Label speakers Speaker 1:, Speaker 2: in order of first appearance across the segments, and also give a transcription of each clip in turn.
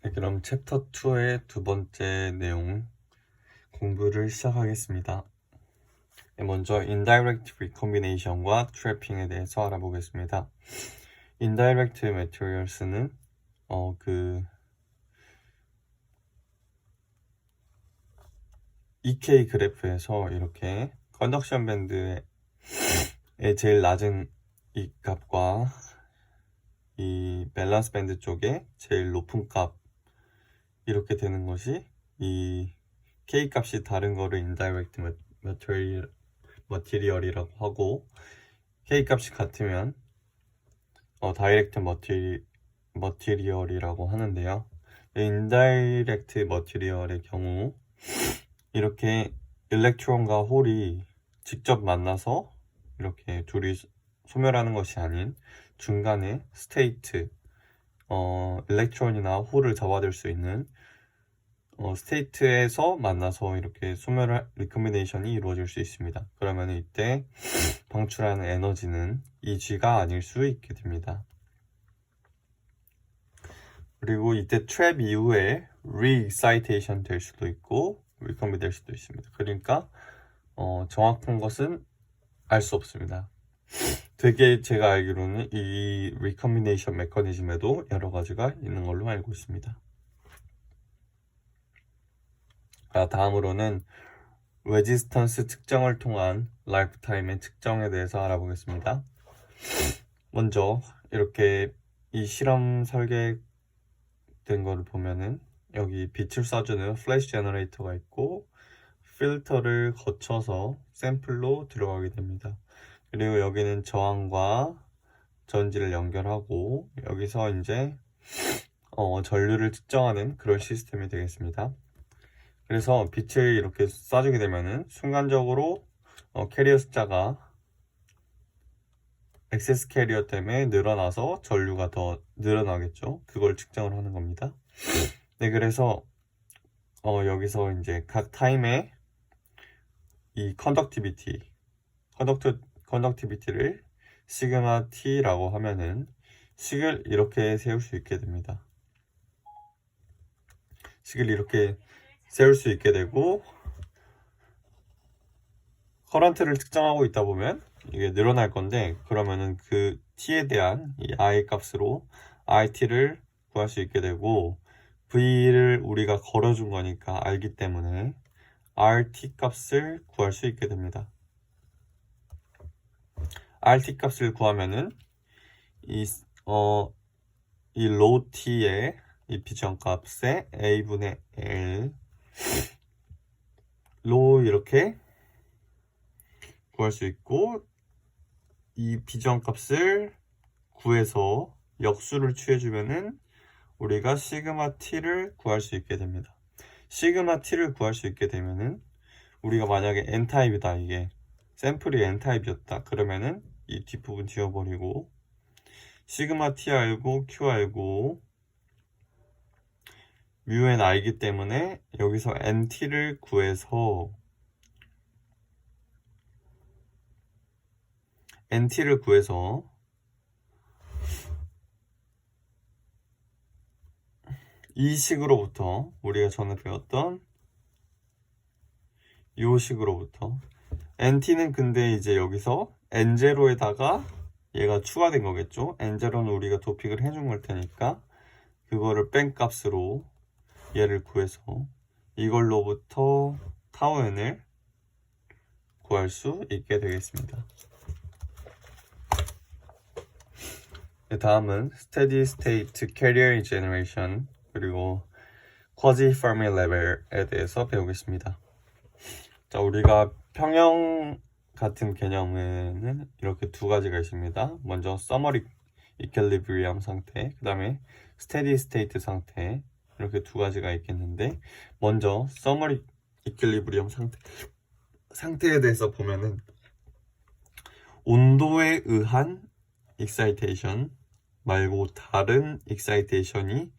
Speaker 1: 네, 그럼 챕터 2의 두 번째 내용 공부를 시작하겠습니다. 네, 먼저 indirect recombination과 trapping에 대해서 알아보겠습니다. indirect materials는 EK 그래프에서 이렇게 컨덕션 밴드의 제일 낮은 이 값과 이 밸런스 밴드 쪽에 제일 높은 값 이렇게 되는 것이 이 K 값이 다른 거를 indirect material이라고 하고, K 값이 같으면 direct material이라고 하는데요. indirect material의 경우 이렇게 일렉트론과 홀이 직접 만나서 이렇게 둘이 소멸하는 것이 아닌 중간에 스테이트, 일렉트론이나 홀을 잡아들 수 있는 스테이트에서 만나서 이렇게 리커미네이션이 이루어질 수 있습니다. 그러면 이때 방출하는 에너지는 Eg가 아닐 수 있게 됩니다. 그리고 이때 트랩 이후에 re-excitation 될 수도 있고 리컴비 될 수도 있습니다. 그러니까 정확한 것은 알 수 없습니다. 되게 제가 알기로는 이 리컴비네이션 메커니즘에도 여러 가지가 있는 걸로 알고 있습니다. 다음으로는 레지스턴스 측정을 통한 라이프타임의 측정에 대해서 알아보겠습니다. 먼저 이렇게 이 실험 설계된 거를 보면은 여기 빛을 쏴주는 플래시 제너레이터가 있고 필터를 거쳐서 샘플로 들어가게 됩니다. 그리고 여기는 저항과 전지를 연결하고 여기서 이제 전류를 측정하는 그런 시스템이 되겠습니다. 그래서 빛을 이렇게 쏴주게 되면은 순간적으로 캐리어 숫자가 엑세스 캐리어 때문에 늘어나서 전류가 더 늘어나겠죠. 그걸 측정을 하는 겁니다. 네, 그래서 여기서 이제 각 타임에 이 컨덕티비티를 시그마 t라고 하면은 식을 이렇게 세울 수 있게 됩니다. 식을 이렇게 세울 수 있게 되고, 커런트를 측정하고 있다 보면 이게 늘어날 건데, 그러면은 그 t에 대한 이 I 값으로 IT를 구할 수 있게 되고, V를 우리가 걸어준 거니까 알기 때문에 RT 값을 구할 수 있게 됩니다. RT 값을 구하면은 이 로우 t의 이 비정값에 a분의 l로 이렇게 구할 수 있고, 이 비정값을 구해서 역수를 취해주면은 우리가 시그마 t를 구할 수 있게 됩니다. 시그마 t를 구할 수 있게 되면은 우리가 만약에 n타입이다, 이게 샘플이 n타입이었다 그러면은 이 뒷부분 지워버리고 시그마 t 알고 q 알고 뮤n 알기 때문에 여기서 nt를 구해서 이 식으로부터 우리가 전에 배웠던 이 식으로부터 nt는 근데 이제 여기서 n0에다가 얘가 추가된 거겠죠. n0는 우리가 도픽을 해준 걸 테니까 그거를 뺀 값으로 얘를 구해서 이걸로부터 타우 n을 구할 수 있게 되겠습니다. 다음은 Steady State Carrier Generation 그리고 Quasi Fermi Level에 대해서 배우겠습니다. 자, 우리가 평형 같은 개념에는 이렇게 두 가지가 있습니다. 먼저 Summary Equilibrium 상태, 그 다음에 Steady State 상태, 이렇게 두 가지가 있겠는데, 먼저 Summary Equilibrium 상태에 대해서 보면은 온도에 의한 excitation 말고 다른 excitation이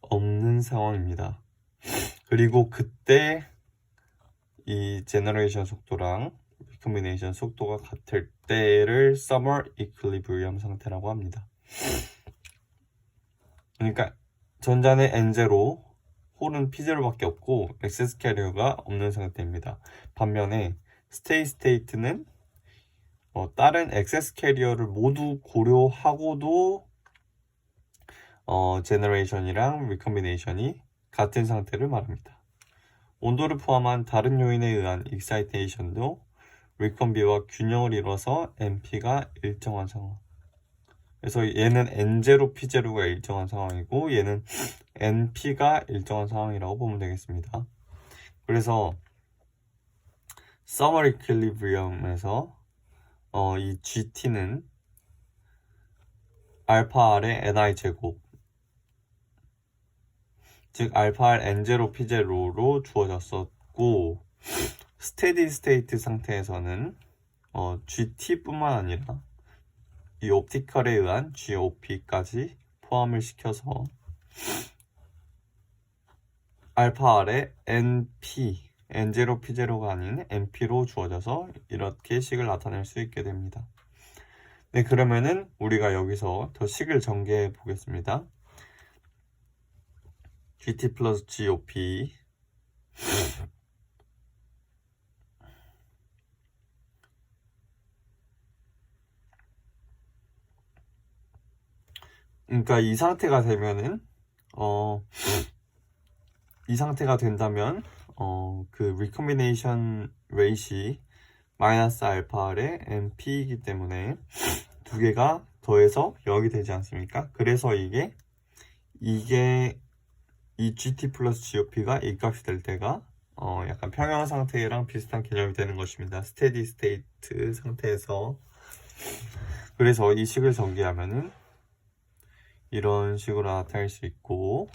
Speaker 1: 없는 상황입니다. 그리고 그때 이 제너레이션 속도랑 리컴비네이션 속도가 같을 때를 Summer Equilibrium 상태라고 합니다. 그러니까 전자는 N0, 홀은 P0밖에 없고 액세스 캐리어가 없는 상태입니다. 반면에 스테이 스테이트는 다른 액세스 캐리어를 모두 고려하고도 제너레이션이랑 리컴비네이션이 같은 상태를 말합니다. 온도를 포함한 다른 요인에 의한 익사이테이션도 리컴비와 균형을 이뤄서 NP가 일정한 상황. 그래서 얘는 N0, P0가 일정한 상황이고 얘는 NP가 일정한 상황이라고 보면 되겠습니다. 그래서 Summer Equilibrium에서 이 GT는 알파 R의 NI 제곱, 즉 알파 R N0, P0로 주어졌었고 스테디 스테이트 상태에서는 GT뿐만 아니라 이 옵티컬에 의한 GOP까지 포함을 시켜서 알파 R의 NP, N0, P0가 아닌 NP로 주어져서 이렇게 식을 나타낼 수 있게 됩니다. 네, 그러면은 우리가 여기서 더 식을 전개해 보겠습니다. GT 플러스 GOP 그러니까 이 상태가 되면은 이 상태가 된다면 그 리컴비네이션 레이시 마이너스 알파의 NP이기 때문에 두 개가 더해서 0이 되지 않습니까? 그래서 이게 이 GT 플러스 GOP가 이 값이 될 때가 약간 평형 상태랑 비슷한 개념이 되는 것입니다. 스테디 스테이트 상태에서. 그래서 이 식을 전개하면은 이런 식으로 나타낼 수 있고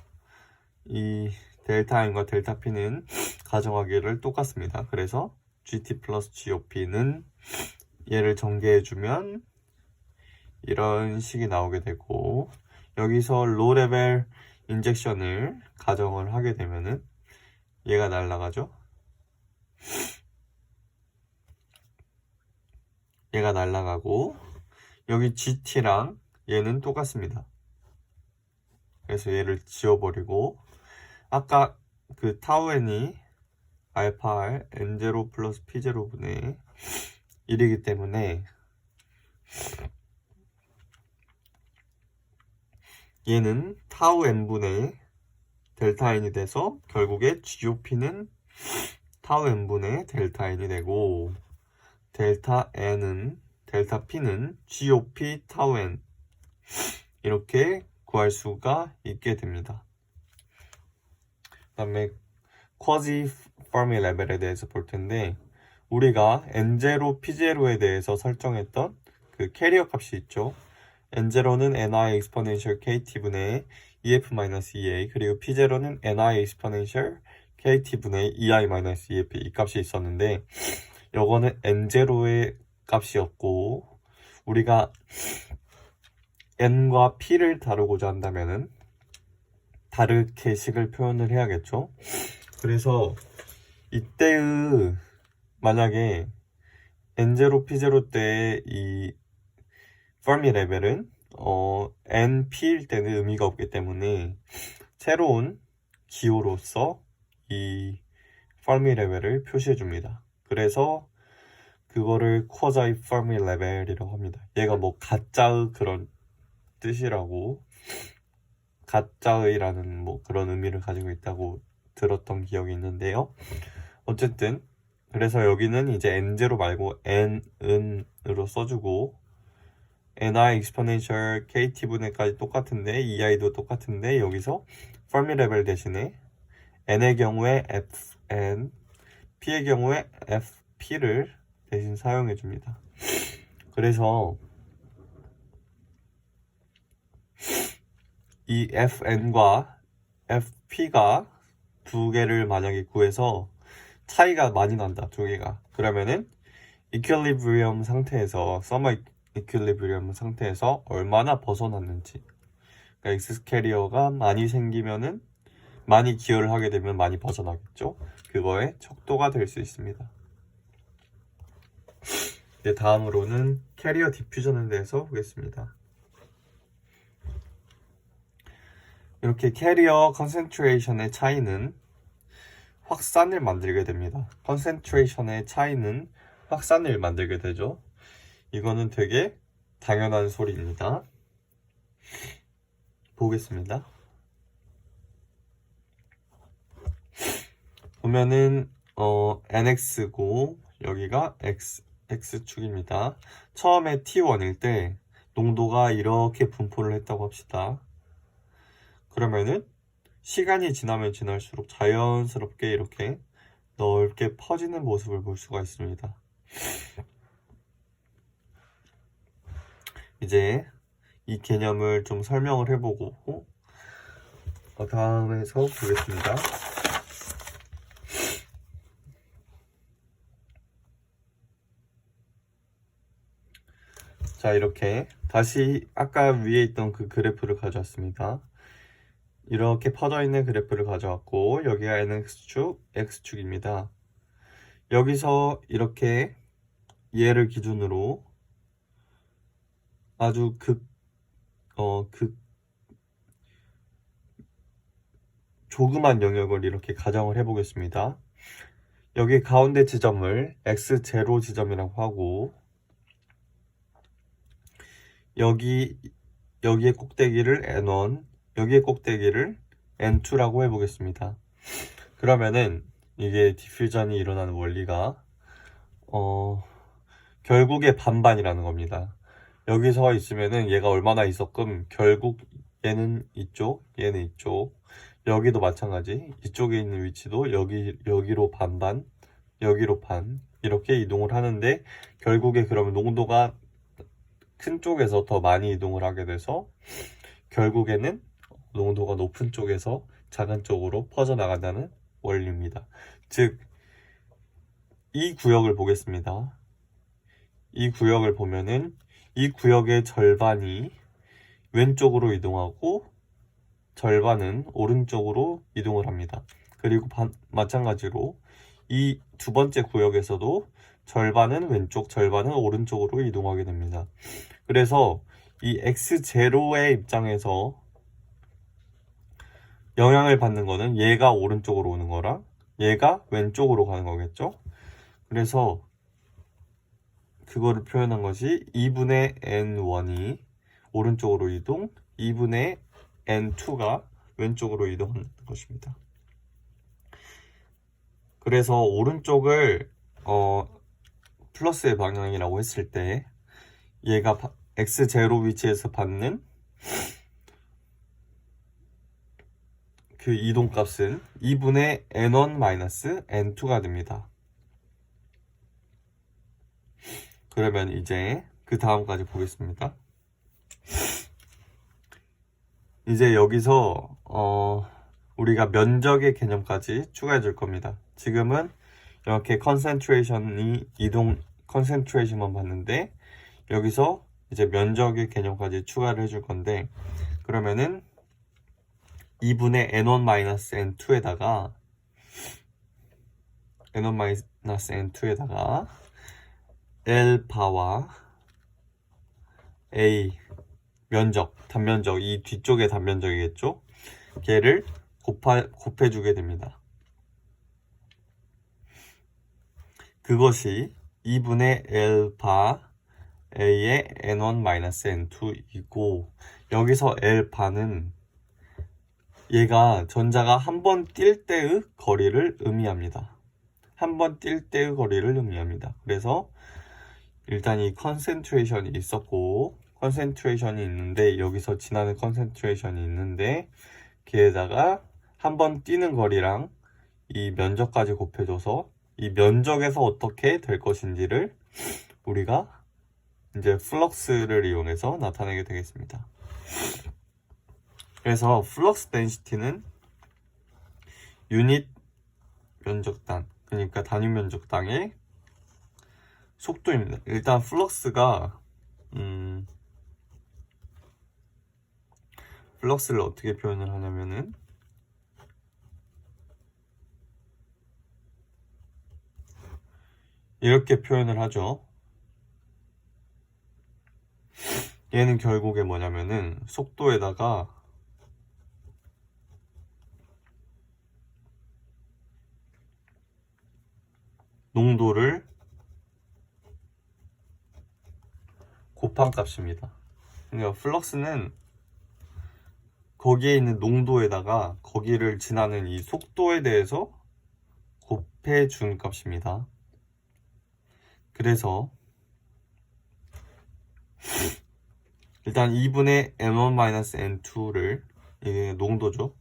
Speaker 1: 이 델타 N과 델타 P는 가정하기를 똑같습니다. 그래서 GT 플러스 GOP는 얘를 전개해주면 이런 식이 나오게 되고 여기서 로 레벨 인젝션을 가정을 하게 되면은 얘가 날아가죠. 얘가 날아가고 여기 GT랑 얘는 똑같습니다. 그래서 얘를 지워버리고 아까 그 타우 n이 알파 R N0 플러스 P0분의 1이기 때문에 얘는 타우 n분의 델타 n이 돼서 결국에 GOP는 타우 n분의 델타 n이 되고 델타 P는 GOP 타우 n 이렇게 구할 수가 있게 됩니다. 그 다음에 쿼지 퍼미 레벨에 대해서 볼 텐데 우리가 N0, P0에 대해서 설정했던 그 캐리어 값이 있죠. N0는 NI exponential KT분의 EF-EA 그리고 P0는 NI exponential KT분의 EI-EF 이 값이 있었는데 요거는 N0의 값이었고 우리가 N과 P를 다루고자 한다면은 다르게 식을 표현을 해야겠죠. 그래서 이때의 만약에 N0, P0 때의 이 퍼미 레벨은 NP일 때는 의미가 없기 때문에 새로운 기호로서 이 퍼미 레벨을 표시해 줍니다. 그래서 그거를 쿼자이 퍼미 레벨이라고 합니다. 얘가 뭐 가짜의 그런 뜻이라고 가짜의라는 뭐 그런 의미를 가지고 있다고 들었던 기억이 있는데요. 어쨌든 그래서 여기는 이제 N0 말고 N은으로 써주고 NI exponential KT분의까지 똑같은데 EI도 똑같은데 여기서 퍼미 레벨 대신에 N의 경우에 FN, P의 경우에 FP를 대신 사용해 줍니다. 그래서 이 FN과 FP가 두 개를 만약에 구해서 차이가 많이 난다, 두 개가. 그러면은 이퀄리브리엄 상태에서 서머 이퀄리브리엄 상태에서 얼마나 벗어났는지, 그러니까 엑스 캐리어가 많이 생기면은 많이 기여를 하게 되면 많이 벗어나겠죠. 그거의 척도가 될 수 있습니다. 이제 다음으로는 캐리어 디퓨전에 대해서 보겠습니다. 이렇게 캐리어 컨센트레이션의 차이는 확산을 만들게 됩니다. 컨센트레이션의 차이는 확산을 만들게 되죠. 이거는 되게 당연한 소리입니다. 보겠습니다. 보면은 NX고 여기가 X축입니다. 처음에 T1일 때 농도가 이렇게 분포를 했다고 합시다. 그러면은 시간이 지나면 지날수록 자연스럽게 이렇게 넓게 퍼지는 모습을 볼 수가 있습니다. 이제 이 개념을 좀 설명을 해보고 다음에서 보겠습니다. 자, 이렇게 다시 아까 위에 있던 그 그래프를 가져왔습니다. 이렇게 퍼져 있는 그래프를 가져왔고 여기가 NX축, X축입니다. 여기서 이렇게 얘를 기준으로 아주 조그만 영역을 이렇게 가정을 해보겠습니다. 여기 가운데 지점을 X0 지점이라고 하고 여기의 꼭대기를 N1, 여기의 꼭대기를 N2라고 해보겠습니다. 그러면은 이게 디퓨전이 일어나는 원리가 결국에 반반이라는 겁니다. 여기서 있으면은 얘가 얼마나 있었끔 결국 얘는 이쪽, 얘는 이쪽, 여기도 마찬가지. 이쪽에 있는 위치도 여기로 반반, 여기로 반 이렇게 이동을 하는데 결국에 그러면 농도가 큰 쪽에서 더 많이 이동을 하게 돼서 결국에는 농도가 높은 쪽에서 작은 쪽으로 퍼져나간다는 원리입니다. 즉, 이 구역을 보겠습니다. 이 구역을 보면은 이 구역의 절반이 왼쪽으로 이동하고 절반은 오른쪽으로 이동을 합니다. 그리고 마찬가지로 이 두 번째 구역에서도 절반은 왼쪽, 절반은 오른쪽으로 이동하게 됩니다. 그래서 이 X0의 입장에서 영향을 받는 거는 얘가 오른쪽으로 오는 거랑 얘가 왼쪽으로 가는 거겠죠? 그래서 그거를 표현한 것이 2분의 N1이 오른쪽으로 이동, 2분의 N2가 왼쪽으로 이동하는 것입니다. 그래서 오른쪽을 플러스의 방향이라고 했을 때 얘가 X0 위치에서 받는 그 이동값은 2분의 N1-N2가 됩니다. 그러면 이제 그 다음까지 보겠습니다. 이제 여기서 우리가 면적의 개념까지 추가해 줄 겁니다. 지금은 이렇게 컨센트레이션만 봤는데 여기서 이제 면적의 개념까지 추가를 해줄 건데 그러면은 2분의 N1-N2에다가 L바와 A 단면적, 이 뒤쪽의 단면적이겠죠? 걔를 곱해주게 됩니다. 그것이 2분의 L바 A의 N1-N2이고 여기서 L바는 얘가 전자가 한 번 뛸 때의 거리를 의미합니다. 한 번 뛸 때의 거리를 의미합니다. 그래서 일단 이 컨센트레이션이 있었고 컨센트레이션이 있는데 여기서 지나는 컨센트레이션이 있는데 걔에다가 한 번 뛰는 거리랑 이 면적까지 곱해줘서 이 면적에서 어떻게 될 것인지를 우리가 이제 플럭스를 이용해서 나타내게 되겠습니다. 그래서 플럭스 덴시티는 유닛 면적당, 그러니까 단위 면적당의 속도입니다. 일단 플럭스가 플럭스를 어떻게 표현을 하냐면은 이렇게 표현을 하죠. 얘는 결국에 뭐냐면은 속도에다가 농도를 곱한 값입니다. 그러니까 플럭스는 거기에 있는 농도에다가 거기를 지나는 이 속도에 대해서 곱해 준 값입니다. 그래서 일단 2분의 n1-n2를, 이게 농도죠.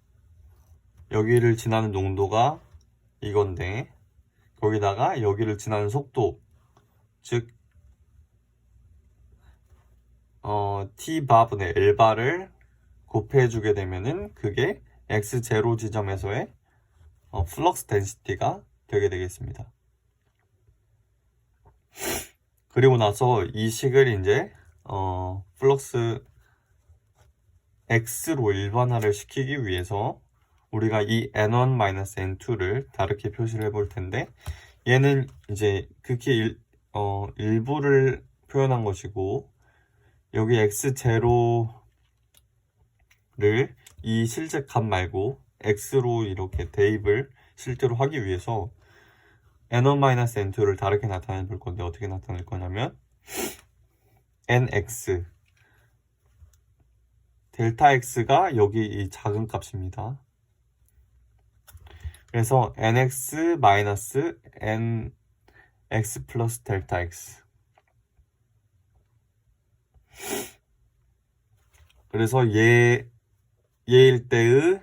Speaker 1: 여기를 지나는 농도가 이건데 거기다가 여기를 지나는 속도, 즉 t바분의 l바를 곱해주게 되면은 그게 x0 지점에서의 플럭스 덴시티가 되게 되겠습니다. 그리고 나서 이 식을 이제 플럭스 x로 일반화를 시키기 위해서 우리가 이 n1-n2를 다르게 표시를 해볼 텐데, 얘는 이제 극히 일부를 표현한 것이고, 여기 x0를 이 실제 값 말고 x로 이렇게 대입을 실제로 하기 위해서 n1-n2를 다르게 나타내 볼 건데, 어떻게 나타낼 거냐면 nx, 델타 x가 여기 이 작은 값입니다. 그래서 nx 마이너스 nx 플러스 델타 x. 그래서 얘일 때의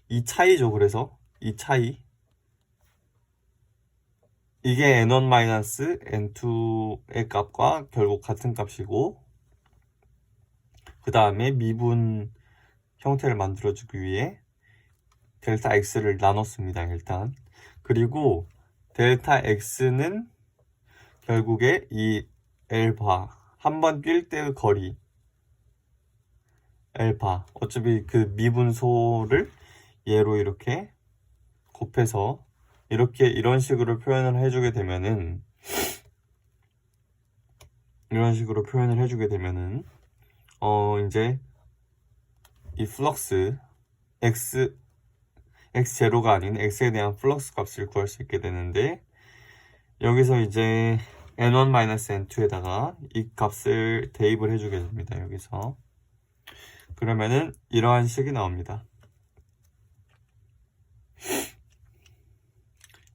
Speaker 1: 이 차이죠. 그래서 이 차이, 이게 n1-n2의 값과 결국 같은 값이고, 그 다음에 미분 형태를 만들어주기 위해 델타 x를 나눴습니다. 일단. 그리고 델타 x는 결국에 이 L바, 한번 뛸 때의 거리 L바, 어차피 그 미분소를 얘로 이렇게 곱해서 이런 식으로 표현을 해주게 되면은, 이제 이 플럭스 x0가 아닌 x에 대한 플럭스 값을 구할 수 있게 되는데, 여기서 이제 n1-n2에다가 이 값을 대입을 해주게 됩니다. 여기서. 그러면은 이러한 식이 나옵니다.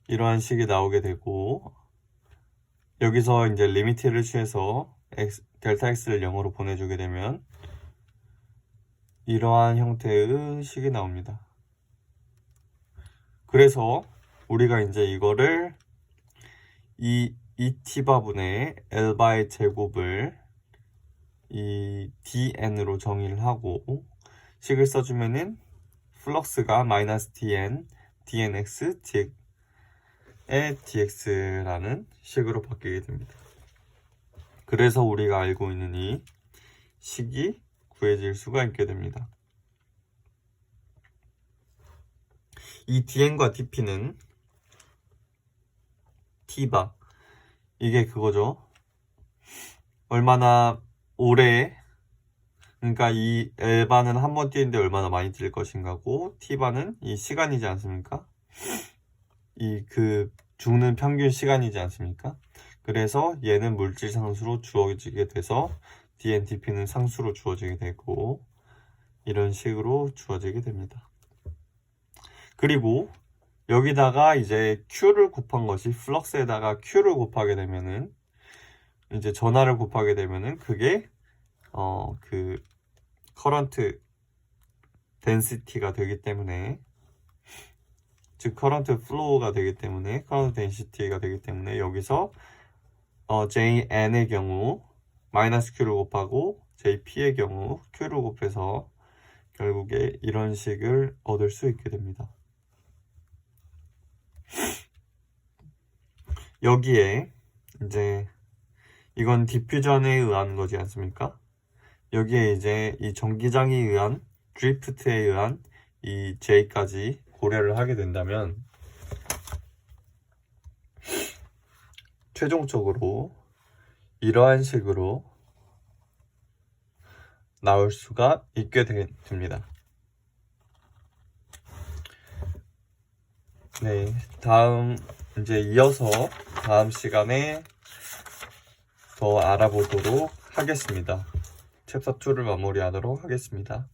Speaker 1: 이러한 식이 나오게 되고, 여기서 이제 리미트를 취해서 델타 x를 0으로 보내주게 되면 이러한 형태의 식이 나옵니다. 그래서 우리가 이제 이거를 이 t바분의 l바의 제곱을 이 dn으로 정의를 하고 식을 써주면은 플럭스가 마이너스 dn, dnx, 의 dx라는 식으로 바뀌게 됩니다. 그래서 우리가 알고 있는 이 식이 구해질 수가 있게 됩니다. 이 dn과 dp는 t바, 이게 그거죠. 얼마나 오래, 그러니까 이 L바는 한 번 뛰는데 얼마나 많이 뛸 것인가고, T바는 이 시간이지 않습니까? 이 그 죽는 평균 시간이지 않습니까? 그래서 얘는 물질 상수로 주어지게 돼서 DNTP는 상수로 주어지게 되고, 이런 식으로 주어지게 됩니다. 그리고 여기다가 이제 Q를 곱한 것이, 플럭스에다가 Q를 곱하게 되면은, 이제 전하를 곱하게 되면은 그게 그 커런트 덴시티가 되기 때문에, 즉 커런트 플로우가 되기 때문에, 커런트 덴시티가 되기 때문에 여기서 JN의 경우 마이너스 Q를 곱하고 JP의 경우 Q를 곱해서 결국에 이런 식을 얻을 수 있게 됩니다. 여기에 이제 이건 디퓨전에 의한 거지 않습니까? 여기에 이제 이 전기장에 의한 드리프트에 의한 이 J까지 고려를 하게 된다면 최종적으로 이러한 식으로 나올 수가 있게 됩니다. 네, 다음 이제 이어서 다음 시간에 더 알아보도록 하겠습니다. 챕터 2를 마무리하도록 하겠습니다.